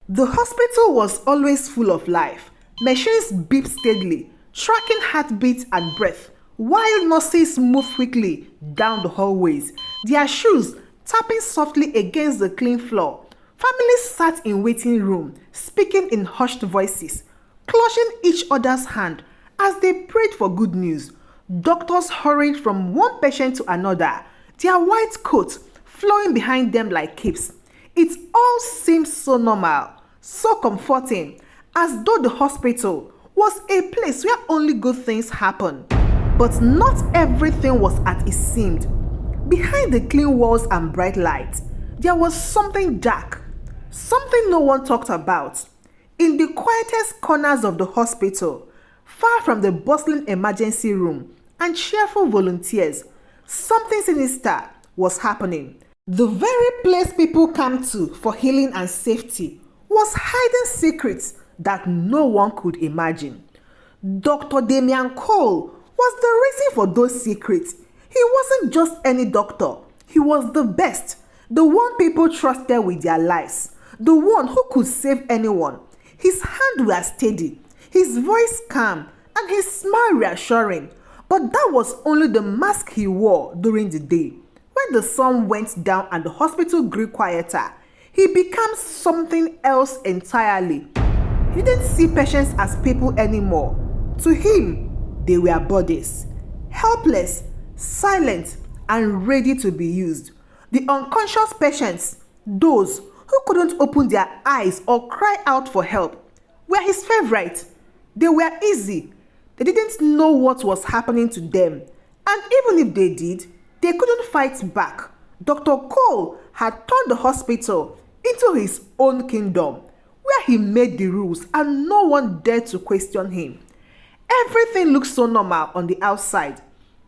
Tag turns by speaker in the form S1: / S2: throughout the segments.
S1: The hospital was always full of life. Machines beeped steadily, tracking heartbeats and breath, while nurses moved quickly down the hallways, their shoes tapping softly against the clean floor. Families sat in waiting room, speaking in hushed voices, clutching each other's hand as they prayed for good news. Doctors hurried from one patient to another, their white coats flowing behind them like capes. It all seemed so normal, so comforting, as though the hospital was a place where only good things happen. But not everything was as it seemed. Behind the clean walls and bright lights, there was something dark, something no one talked about. In the quietest corners of the hospital, far from the bustling emergency room and cheerful volunteers, something sinister was happening. The very place people come to for healing and safety was hiding secrets that no one could imagine. Dr. Damian Cole was the reason for those secrets. He wasn't just any doctor. He was the best, the one people trusted with their lives, the one who could save anyone. His hands were steady, his voice calm, and his smile reassuring. But that was only the mask he wore during the day. When the sun went down and the hospital grew quieter, he became something else entirely. He didn't see patients as people anymore. To him, they were bodies, helpless, silent, and ready to be used. The unconscious patients, those who couldn't open their eyes or cry out for help, were his favorite. They were easy. They didn't know what was happening to them. And even if they did, they couldn't fight back. Dr. Cole had turned the hospital into his own kingdom, where he made the rules and no one dared to question him. Everything looked so normal on the outside.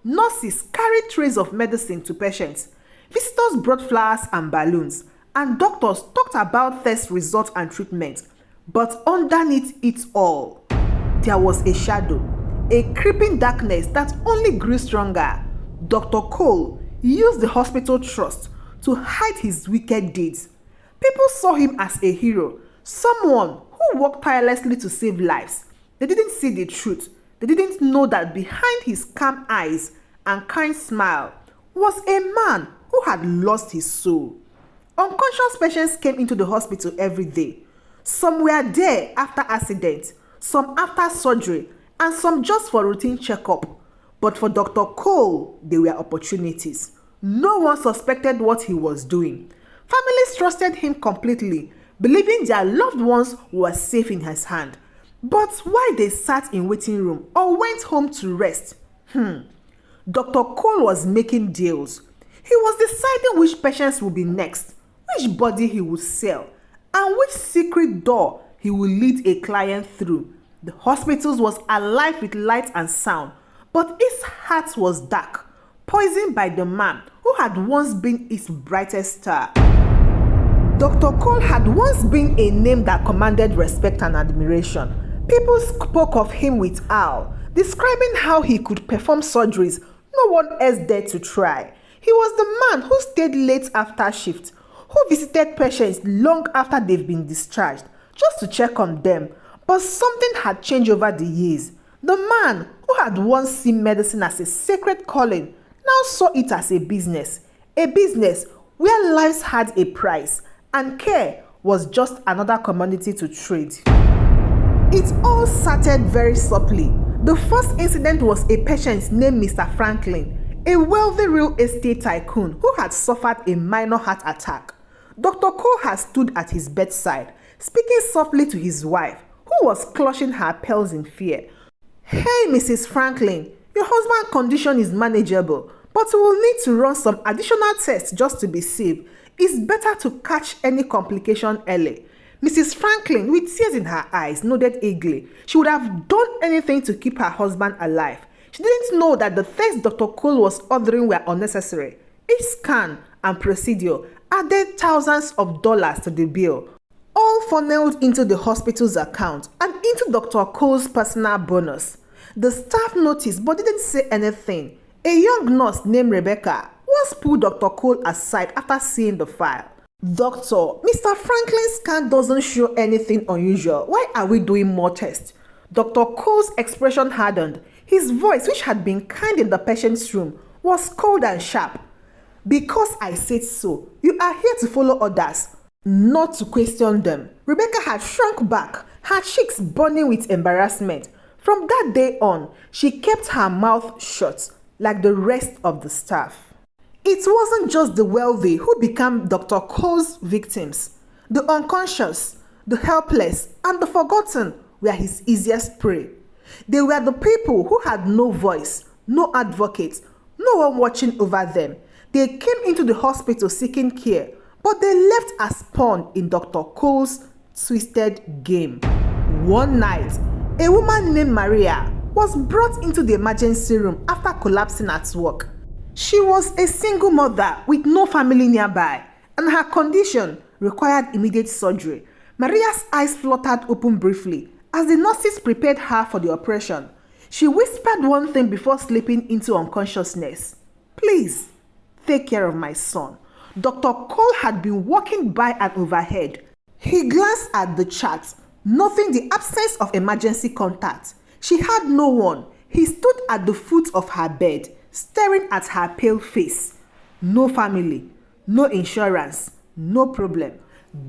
S1: Nurses carried trays of medicine to patients. Visitors brought flowers and balloons, and doctors talked about test results and treatment. But underneath it all, there was a shadow, a creeping darkness that only grew stronger. Dr. Cole used the hospital trust to hide his wicked deeds. People saw him as a hero, someone who worked tirelessly to save lives. They didn't see the truth. They didn't know that behind his calm eyes and kind smile was a man who had lost his soul. Unconscious patients came into the hospital every day. Some were there after accidents, some after surgery, and some just for routine checkup. But for Dr. Cole, they were opportunities. No one suspected what he was doing. Families trusted him completely, believing their loved ones were safe in his hand. But while they sat in waiting room or went home to rest, Dr. Cole was making deals. He was deciding which patients would be next, which body he would sell, and which secret door he would lead a client through. The hospital was alive with light and sound, but its heart was dark, poisoned by the man who had once been its brightest star. Dr. Cole had once been a name that commanded respect and admiration. People spoke of him with awe, describing how he could perform surgeries no one else dared to try. He was the man who stayed late after shift, who visited patients long after they've been discharged, just to check on them. But something had changed over the years. The man who had once seen medicine as a sacred calling now saw it as a business where lives had a price and care was just another commodity to trade. It all started very subtly. The first incident was a patient named Mr. Franklin, a wealthy real estate tycoon who had suffered a minor heart attack. Dr. Cole had stood at his bedside, speaking softly to his wife, who was clutching her pearls in fear. "Hey, Mrs. Franklin, your husband's condition is manageable, but we will need to run some additional tests just to be safe. It's better to catch any complication early." Mrs. Franklin, with tears in her eyes, nodded eagerly. She would have done anything to keep her husband alive. She didn't know that the tests Dr. Cole was ordering were unnecessary. Each scan and procedure added thousands of dollars to the bill, all funneled into the hospital's account and into Dr. Cole's personal bonus. The staff noticed but didn't say anything. A young nurse named Rebecca once pulled Dr. Cole aside after seeing the file. Doctor, Mr. Franklin's scan doesn't show anything unusual. Why are we doing more tests? Dr. Cole's expression hardened. His voice, which had been kind in the patient's room, was cold and sharp. Because I said so. You are here to follow orders, not to question them. Rebecca had shrunk back, her cheeks burning with embarrassment. From that day on, she kept her mouth shut, like the rest of the staff. It wasn't just the wealthy who became Dr. Cole's victims. The unconscious, the helpless, and the forgotten were his easiest prey. They were the people who had no voice, no advocate, no one watching over them. They came into the hospital seeking care, but they left as pawn in Dr. Cole's twisted game. One night, a woman named Maria was brought into the emergency room after collapsing at work. She was a single mother with no family nearby, and her condition required immediate surgery. Maria's eyes fluttered open briefly as the nurses prepared her for the operation. She whispered one thing before slipping into unconsciousness. "Please, take care of my son." Dr. Cole had been walking by and overhead. He glanced at the chart, noting the absence of emergency contact. She had no one. He stood at the foot of her bed, staring at her pale face. No family, no insurance, no problem.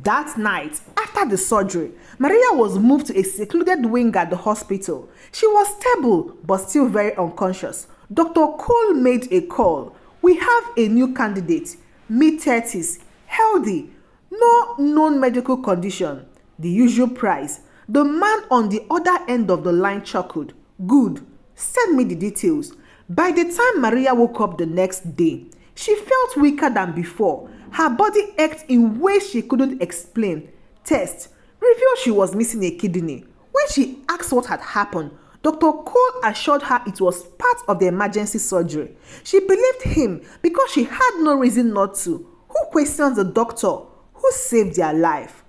S1: That night, after the surgery, Maria was moved to a secluded wing at the hospital. She was stable but still very unconscious. Dr. Cole made a call. "We have a new candidate, mid-30s, healthy, no known medical condition." The usual price. The man on the other end of the line chuckled. "Good. Send me the details." By the time Maria woke up the next day, she felt weaker than before. Her body ached in ways she couldn't explain. Tests revealed she was missing a kidney. When she asked what had happened, Dr. Cole assured her it was part of the emergency surgery. She believed him because she had no reason not to. Who questions the doctor who saved their life?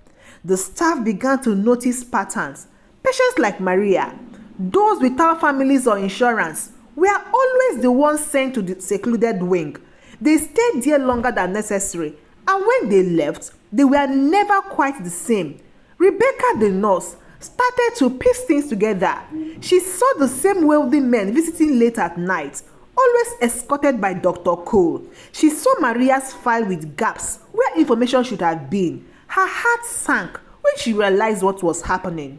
S1: The staff began to notice patterns. Patients like Maria, those without families or insurance, were always the ones sent to the secluded wing. They stayed there longer than necessary, and when they left, they were never quite the same. Rebecca, the nurse, started to piece things together. She saw the same wealthy men visiting late at night, always escorted by Dr. Cole. She saw Maria's file with gaps where information should have been. Her heart sank when she realized what was happening.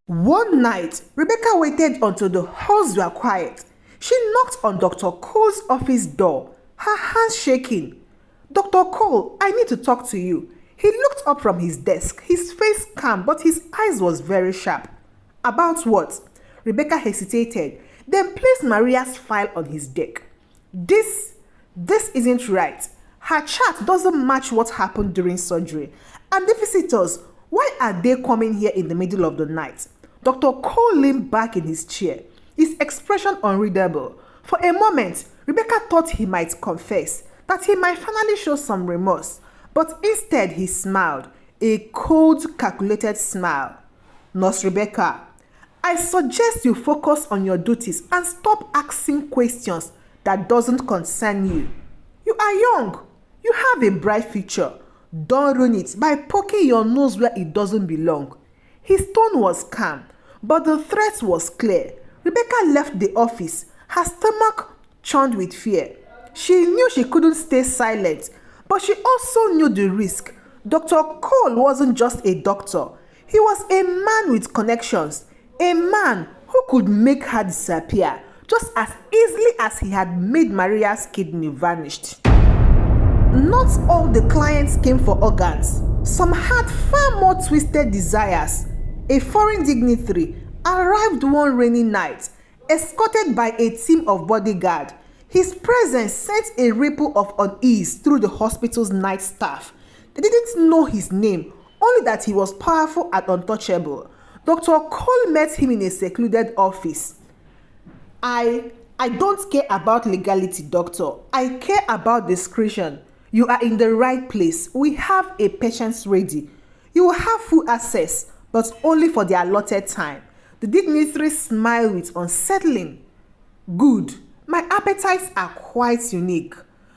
S1: One night, Rebecca waited until the halls were quiet. She knocked on Dr. Cole's office door, her hands shaking. "Dr. Cole, I need to talk to you." He looked up from his desk, his face calm, but his eyes was very sharp. "About what?" Rebecca hesitated, then placed Maria's file on his desk. This isn't right. Her chart doesn't match what happened during surgery. And the visitors, why are they coming here in the middle of the night? Dr. Cole leaned back in his chair, his expression unreadable. For a moment, Rebecca thought he might confess, that he might finally show some remorse. But instead he smiled, a cold, calculated smile. "Nurse Rebecca, I suggest you focus on your duties and stop asking questions that doesn't concern you. You are young. You have a bright future. Don't ruin it by poking your nose where it doesn't belong." His tone was calm, but the threat was clear. Rebecca left the office, her stomach churned with fear. She knew she couldn't stay silent, but she also knew the risk. Dr. Cole wasn't just a doctor. He was a man with connections, a man who could make her disappear just as easily as he had made Maria's kidney vanish. Not all the clients came for organs. Some had far more twisted desires. A foreign dignitary arrived one rainy night, escorted by a team of bodyguards. His presence sent a ripple of unease through the hospital's night staff. They didn't know his name, only that he was powerful and untouchable. Dr. Cole met him in a secluded office. I don't care about legality, doctor. I care about discretion. You are in the right place. We have a patient ready. You will have full access, but only for the allotted time. The dignitary smiled with unsettling. Good. My appetites are quite unique.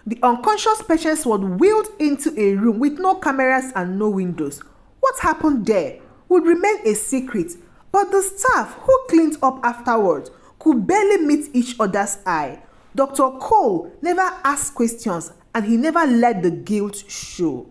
S1: The unconscious patient was wheeled into a room with no cameras and no windows. What happened there would remain a secret, but the staff who cleaned up afterwards could barely meet each other's eye. Dr. Cole never asked questions and he never let the guilt show.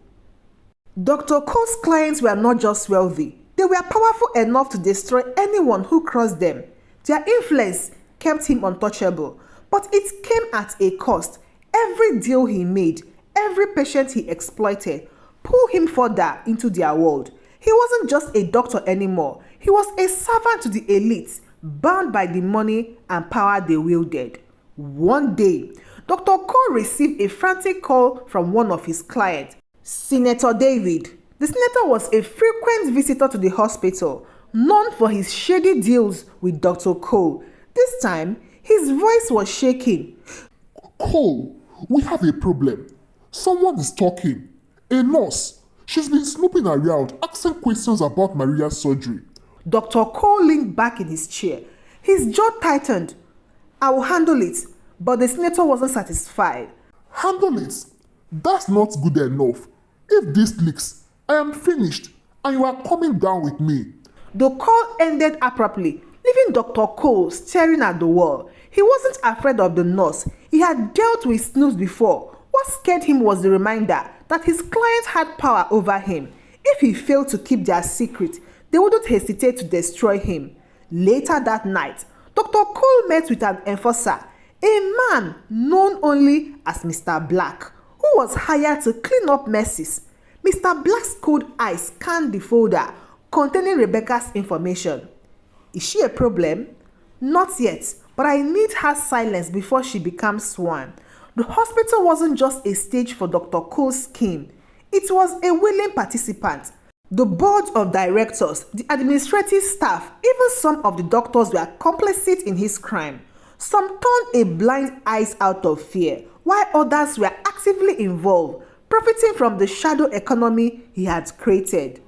S1: Dr. Cole's clients were not just wealthy, they were powerful enough to destroy anyone who crossed them. Their influence kept him untouchable, but it came at a cost. Every deal he made, every patient he exploited, pulled him further into their world. He wasn't just a doctor anymore, he was a servant to the elites, bound by the money and power they wielded. One day, Dr. Cole received a frantic call from one of his clients, Senator David. The senator was a frequent visitor to the hospital, known for his shady deals with Dr. Cole. This time, his voice was shaking.
S2: Cole, we have a problem. Someone is talking. A nurse. She's been snooping around, asking questions about Maria's surgery.
S1: Dr. Cole leaned back in his chair. His jaw tightened. I will handle it, but the senator wasn't satisfied.
S2: Handle it? That's not good enough. If this leaks, I am finished, and you are coming down with me.
S1: The call ended abruptly, leaving Dr. Cole staring at the wall. He wasn't afraid of the nurse. He had dealt with snoops before. What scared him was the reminder that his clients had power over him. If he failed to keep their secret, they wouldn't hesitate to destroy him. Later that night, Dr. Cole met with an enforcer, a man known only as Mr. Black, who was hired to clean up messes. Mr. Black's cold eyes scanned the folder containing Rebecca's information. Is she a problem? Not yet, but I need her silence before she becomes sworn. The hospital wasn't just a stage for Dr. Cole's scheme. It was a willing participant. The board of directors, the administrative staff, even some of the doctors were complicit in his crime. Some turned a blind eye out of fear, while others were actively involved, profiting from the shadow economy he had created.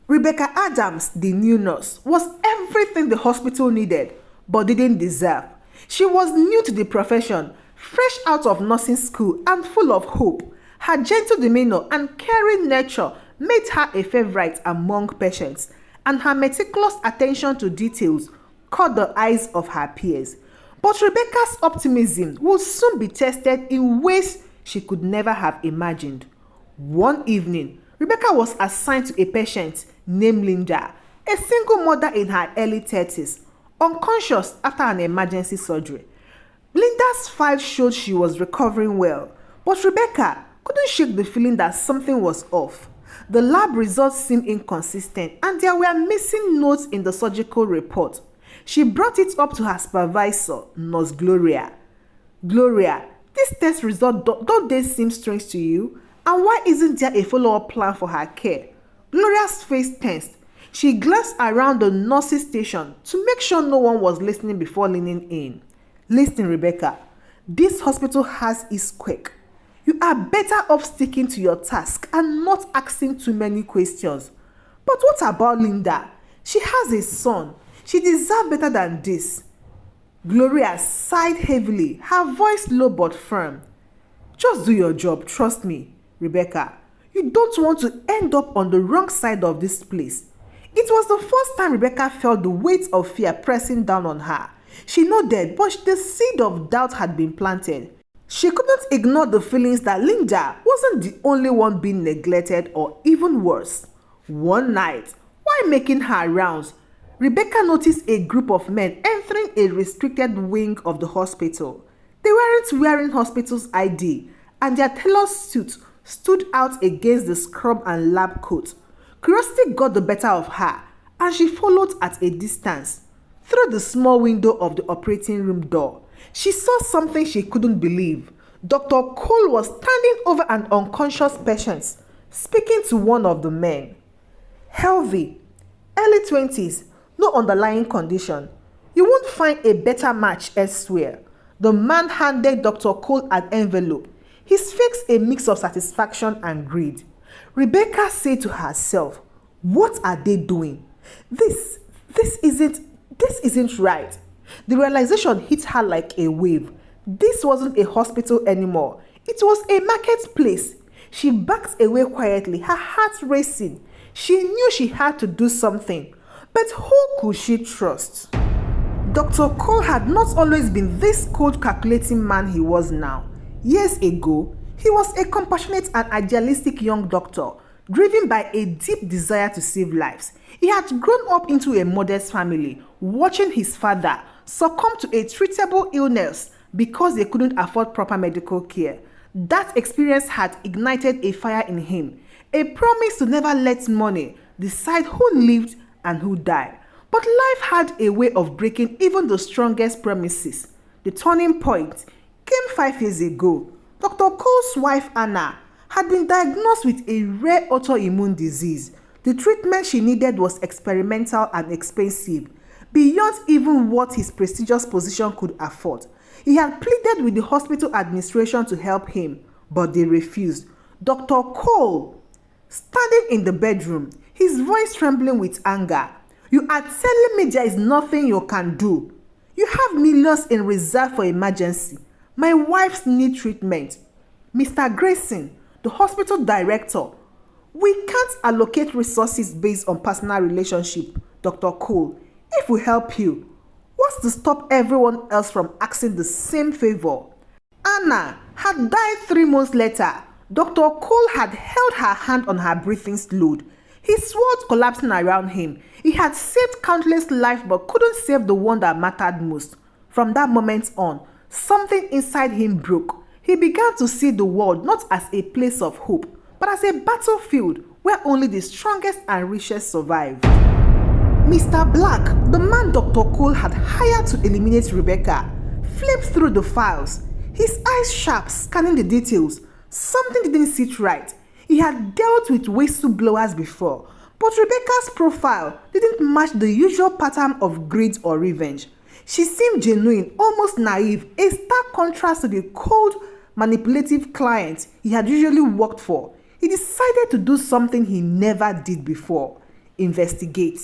S1: Rebecca Adams, the new nurse, was everything the hospital needed, but didn't deserve. She was new to the profession, fresh out of nursing school and full of hope. Her gentle demeanor and caring nature made her a favorite among patients, and her meticulous attention to details caught the eyes of her peers. But Rebecca's optimism would soon be tested in ways she could never have imagined. One evening, Rebecca was assigned to a patient named Linda, a single mother in her early 30s, unconscious after an emergency surgery. Linda's file showed she was recovering well, but Rebecca couldn't shake the feeling that something was off. The lab results seemed inconsistent and there were missing notes in the surgical report. She brought it up to her supervisor, Nurse Gloria. Gloria, these test results, don't they seem strange to you? And why isn't there a follow-up plan for her care? Gloria's face tensed. She glanced around the nurse's station to make sure no one was listening before leaning in. Listen, Rebecca, this hospital has its quirk. You are better off sticking to your task and not asking too many questions. But what about Linda? She has a son. She deserves better than this. Gloria sighed heavily, her voice low but firm. Just do your job, trust me, Rebecca. You don't want to end up on the wrong side of this place. It was the first time Rebecca felt the weight of fear pressing down on her. She nodded, but the seed of doubt had been planted. She couldn't ignore the feelings that Linda wasn't the only one being neglected, or even worse. One night, while making her rounds, Rebecca noticed a group of men entering a restricted wing of the hospital. They weren't wearing hospital's ID, and their tailor suits stood out against the scrub and lab coat. Curiosity got the better of her, and she followed at a distance. Through the small window of the operating room door, she saw something she couldn't believe. Dr. Cole was standing over an unconscious patient, speaking to one of the men. Healthy, early 20s, no underlying condition. You won't find a better match elsewhere. The man handed Dr. Cole an envelope, his face a mix of satisfaction and greed. Rebecca said to herself, what are they doing? This isn't right. The realization hit her like a wave. This wasn't a hospital anymore. It was a marketplace. She backed away quietly, her heart racing. She knew she had to do something, but who could she trust? Dr. Cole had not always been this cold, calculating man he was now. Years ago, he was a compassionate and idealistic young doctor, driven by a deep desire to save lives. He had grown up into a modest family, watching his father succumb to a treatable illness because they couldn't afford proper medical care. That experience had ignited a fire in him, a promise to never let money decide who lived and who died. But life had a way of breaking even the strongest promises. The turning point came 5 years ago. Dr. Cole's wife Anna had been diagnosed with a rare autoimmune disease. The treatment she needed was experimental and expensive, beyond even what his prestigious position could afford. He had pleaded with the hospital administration to help him, but they refused. Dr. Cole, standing in the bedroom, his voice trembling with anger. "You are telling me there is nothing you can do? You have millions in reserve for emergency. My wife's need treatment. Mr. Grayson, the hospital director, we can't allocate resources based on personal relationship, Dr. Cole. If we help you, what's to stop everyone else from asking the same favor?" Anna had died 3 months later. Dr. Cole had held her hand on her breathing load, his world collapsing around him. He had saved countless lives but couldn't save the one that mattered most. From that moment on, something inside him broke. He began to see the world not as a place of hope, but as a battlefield where only the strongest and richest survive. Mr. Black, the man Dr. Cole had hired to eliminate Rebecca, flipped through the files, his eyes sharp, scanning the details. Something didn't sit right. He had dealt with whistleblowers before, but Rebecca's profile didn't match the usual pattern of greed or revenge. She seemed genuine, almost naive, a stark contrast to the cold, manipulative client he had usually worked for. He decided to do something he never did before: investigate.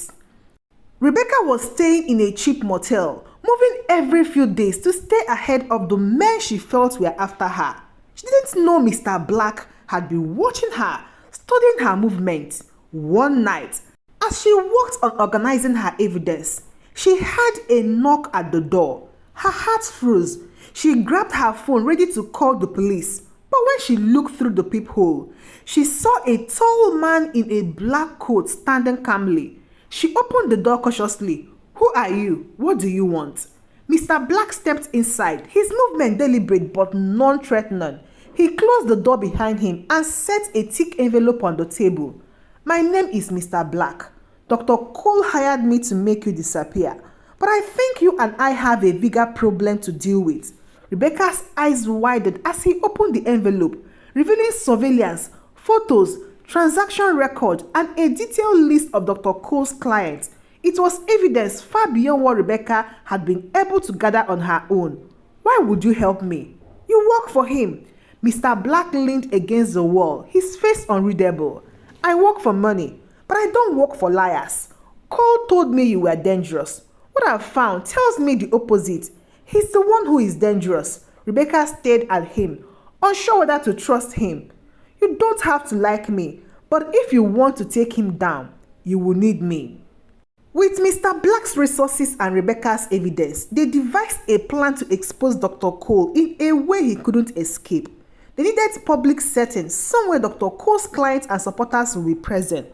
S1: Rebecca was staying in a cheap motel, moving every few days to stay ahead of the men she felt were after her. She didn't know Mr. Black had been watching her, studying her movements. One night, as she worked on organizing her evidence, she heard a knock at the door. Her heart froze. She grabbed her phone, ready to call the police. But when she looked through the peephole, she saw a tall man in a black coat standing calmly. She opened the door cautiously. "Who are you? What do you want?" Mr. Black stepped inside, his movement deliberate but non-threatening. He closed the door behind him and set a thick envelope on the table. "My name is Mr. Black. Dr. Cole hired me to make you disappear, but I think you and I have a bigger problem to deal with." Rebecca's eyes widened as he opened the envelope, revealing surveillance, photos, transaction record, and a detailed list of Dr. Cole's clients. It was evidence far beyond what Rebecca had been able to gather on her own. "Why would you help me? You work for him." Mr. Black leaned against the wall, his face unreadable. "I work for money, but I don't work for liars. Cole told me you were dangerous. What I've found tells me the opposite. He's the one who is dangerous." Rebecca stared at him, unsure whether to trust him. "You don't have to like me, but if you want to take him down, you will need me." With Mr. Black's resources and Rebecca's evidence, they devised a plan to expose Dr. Cole in a way he couldn't escape. They needed public settings, somewhere Dr. Cole's clients and supporters would be present.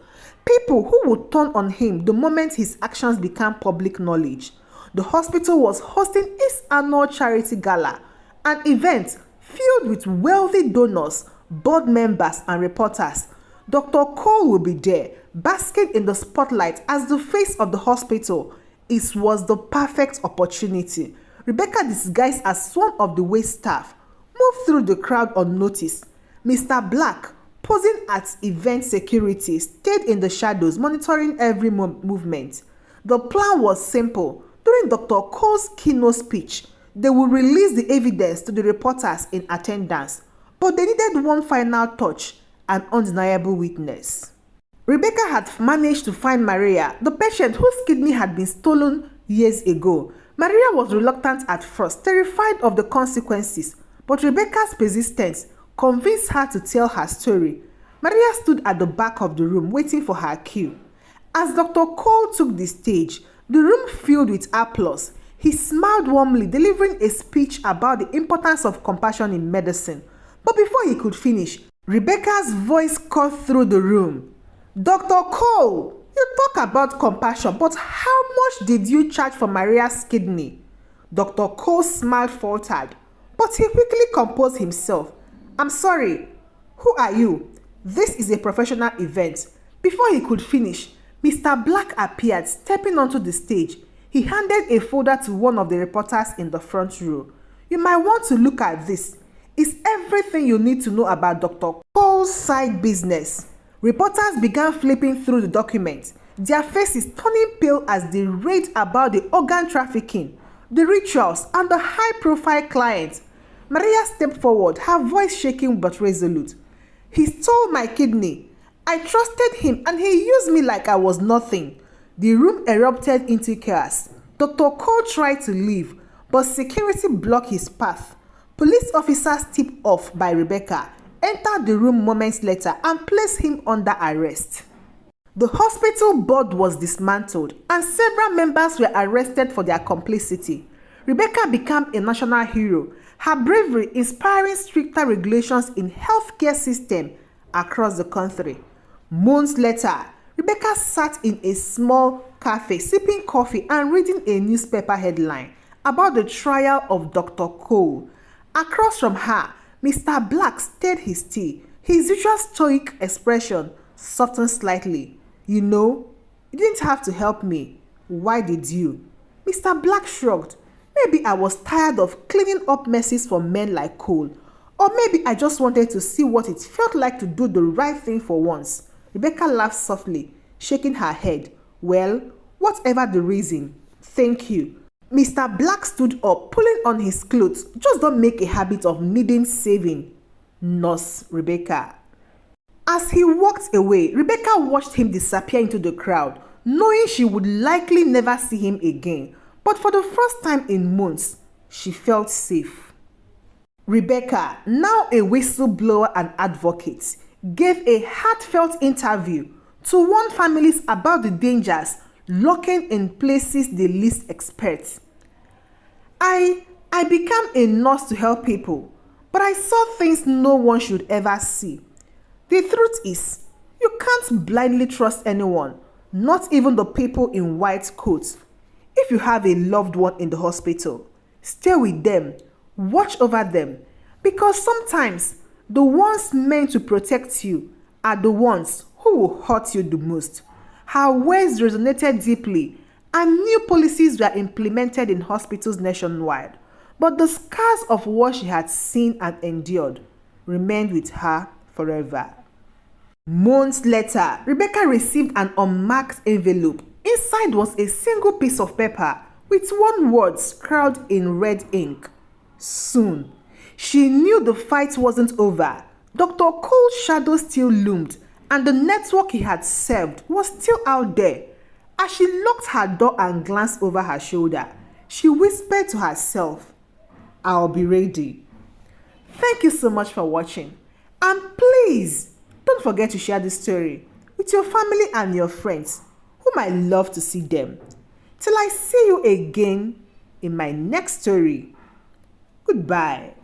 S1: People who would turn on him the moment his actions became public knowledge. The hospital was hosting its annual charity gala, an event filled with wealthy donors, board members, and reporters. Dr. Cole will be there, basking in the spotlight as the face of the hospital. It was the perfect opportunity. Rebecca, disguised as one of the wait staff, moved through the crowd unnoticed. Mr. Black, posing as event security, stayed in the shadows, monitoring every movement. The plan was simple. During Dr. Cole's keynote speech, they would release the evidence to the reporters in attendance, but they needed one final touch: an undeniable witness. Rebecca had managed to find Maria, the patient whose kidney had been stolen years ago. Maria was reluctant at first, terrified of the consequences, but Rebecca's persistence convinced her to tell her story. Maria stood at the back of the room waiting for her cue. As Dr. Cole took the stage, the room filled with applause. He smiled warmly, delivering a speech about the importance of compassion in medicine. But before he could finish, Rebecca's voice cut through the room. Dr. Cole, you talk about compassion, but how much did you charge for Maria's kidney? Dr. Cole's smile faltered, but he quickly composed himself. I'm sorry, who are you? This is a professional event. Before he could finish, Mr. Black appeared, stepping onto the stage. He handed a folder to one of the reporters in the front row. You might want to look at this. It's everything you need to know about Dr. Cole's side business. Reporters began flipping through the document, their faces turning pale as they read about the organ trafficking, the rituals, and the high-profile client. Maria stepped forward, her voice shaking but resolute. He stole my kidney. I trusted him and he used me like I was nothing. The room erupted into chaos. Dr. Cole tried to leave, but security blocked his path. Police officers tipped off by Rebecca entered the room moments later and placed him under arrest. The hospital board was dismantled and several members were arrested for their complicity. Rebecca became a national hero, her bravery inspiring stricter regulations in healthcare system across the country. Months later, Rebecca sat in a small cafe sipping coffee and reading a newspaper headline about the trial of Dr. Cole. Across from her, Mr. Black stirred his tea. His usual stoic expression softened slightly. You know, you didn't have to help me. Why did you? Mr. Black shrugged. Maybe I was tired of cleaning up messes for men like Cole. Or maybe I just wanted to see what it felt like to do the right thing for once. Rebecca laughed softly, shaking her head. Well, whatever the reason, thank you. Mr. Black stood up, pulling on his clothes. Just don't make a habit of needing saving. Nurse Rebecca. As he walked away, Rebecca watched him disappear into the crowd, knowing she would likely never see him again. But for the first time in months, she felt safe. Rebecca, now a whistleblower and advocate, gave a heartfelt interview to warn families about the dangers lurking in places they least expect. I became a nurse to help people, but I saw things no one should ever see. The truth is, you can't blindly trust anyone, not even the people in white coats. If you have a loved one in the hospital, stay with them, watch over them, because sometimes the ones meant to protect you are the ones who will hurt you the most. Her words resonated deeply, and new policies were implemented in hospitals nationwide. But the scars of what she had seen and endured remained with her forever. Months later, Rebecca received an unmarked envelope. Inside was a single piece of paper with one word scrawled in red ink. Soon. She knew the fight wasn't over. Dr. Cole's shadow still loomed, and the network he had served was still out there. As she locked her door and glanced over her shoulder, she whispered to herself, I'll be ready. Thank you so much for watching. And please, don't forget to share this story with your family and your friends who might love to see them. Till I see you again in my next story. Goodbye.